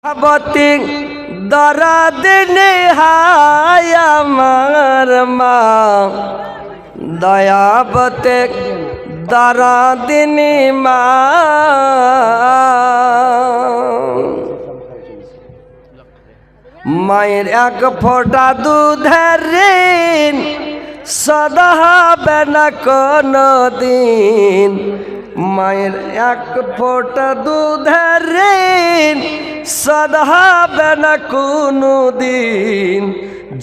বতী দরদ নেহায় আমার মা দয়াবতে দরদিনী মা মায়ের এক ফোঁটা দুধের ঋণ সদা হবে না কোনো দিন। মায়ের এক ফোঁটা দুধের ঋণ সদা হবে না কোনো দিন।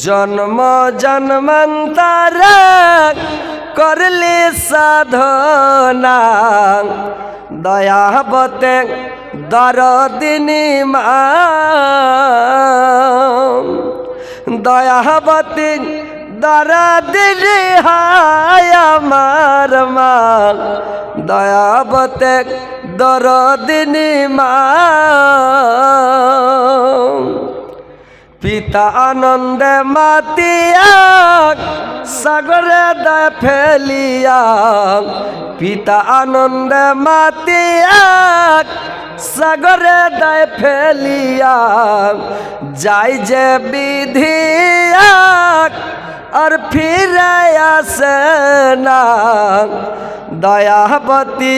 জন্ম জন্মান্তর করলে সাধনা দয়াবতে দরদিনী মা দয়াবতী দরদিনী হায় আমার মা দয়াবতে দরদিনী মা। পিতা আনন্দে মাতিয়া সাগরে দয় ফেলিয়া পিতা আনন্দে মাতিয়া সাগরে দয় ফেলিয়া যাই যে বিধিয়া আর ফিরে আসে না দয়াবতী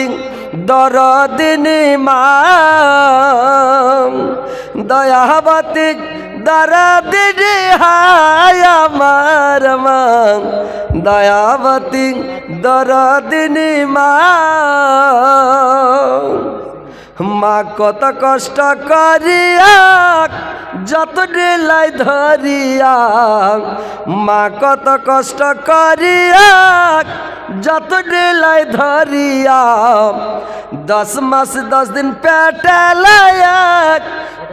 দরদিনী মা দয়াবতী দরদিনী হায় আমার মা দয়াবতী দরদিনী মা। মা কত কষ্ট করিয়া যত ডেলাই ধরিয়া মা কত কষ্ট করিয়া যত ডেলাই ধরিয়া 10 মাস 10 দিন পেটে লইয়া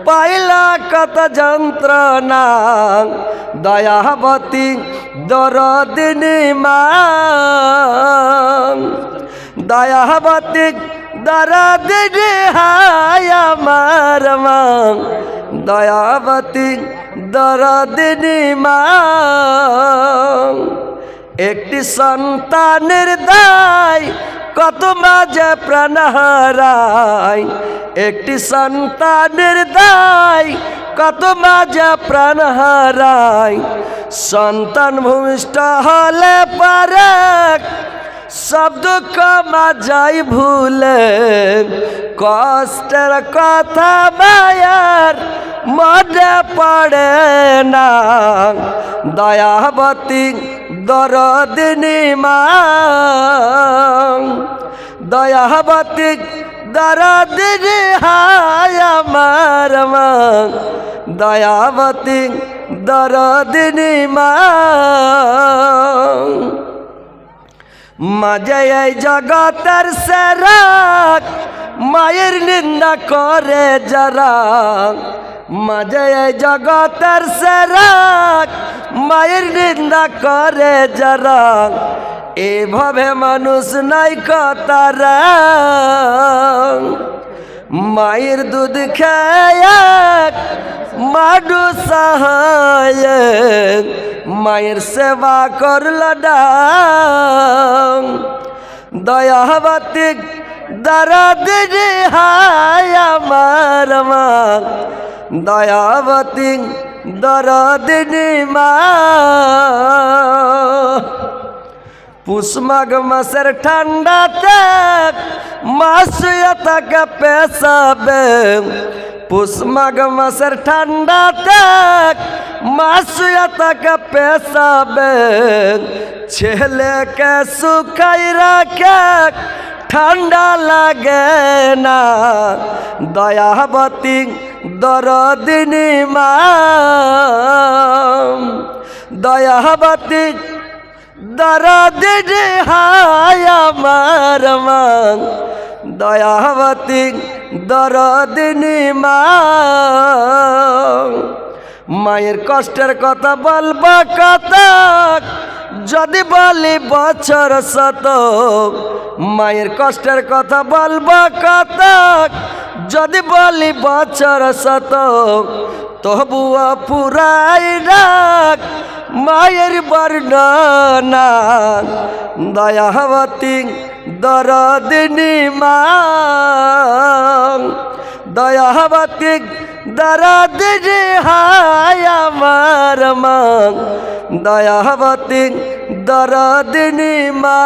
পাইলা কত যন্ত্রণা দয়াবতী দরদিনী মা দয়াবতী দরদিনী হায় আমার মা দয়াবতী দরদিনী মা। একটি সন্তানের দায় কত মাঝে প্রাণ হারায় একটি সন্তানের দায় কত মাঝে প্রাণ হারায়। সন্তান ভূমিষ্ঠ হলে পারে সব দুঃখ মাঝাই ভুলে কষ্টের কথা মায়ার মনে পড়ে না দয়াবতী দরদিনী মা দয়াবতী দরদিনী হায় আমার মা দয়াবতী দরদিনী মা। মাঝে এই জগতের সেরা মায়ের নিন্দা করে যারা মাঝে এই জগতের সেরা মায়ের নিন্দা করে যারা এভাবে মানুষ নাই কতারা মায়ের দুধ খেয়ে মাডু সহায় মায়ের সেবা করল না দয়াবতী দরদিনী হায় আমার মা দয়াবতী দরদিনী মা। পুষ মাঘ মাসের ঠান্ডাতে মা শুয়ে থাকে পেশাবে পুষ মাঘ মাসের ঠান্ডাতে মা শুয়ে থাকে পেশাবে ছেলেকে শুকাই রাখে ঠান্ডা লাগে না দয়াবতী দরদিনী মা দয়াবতী দরদিনী হায় আমার মা দয়াবতী দরদিনী মা। মায়ের কষ্টের কথা বলবো কত যদি বলি বছর শত মায়ের কষ্টের কথা বলবো কত যদি বলি বছর শত তবুও পুরাই রাখ মায়ের বর্ণনা দয়াবতী দরদিনী মা দয়াবতী দরদিনী হায় আমার মা, দয়াবতী দরদিনী মা।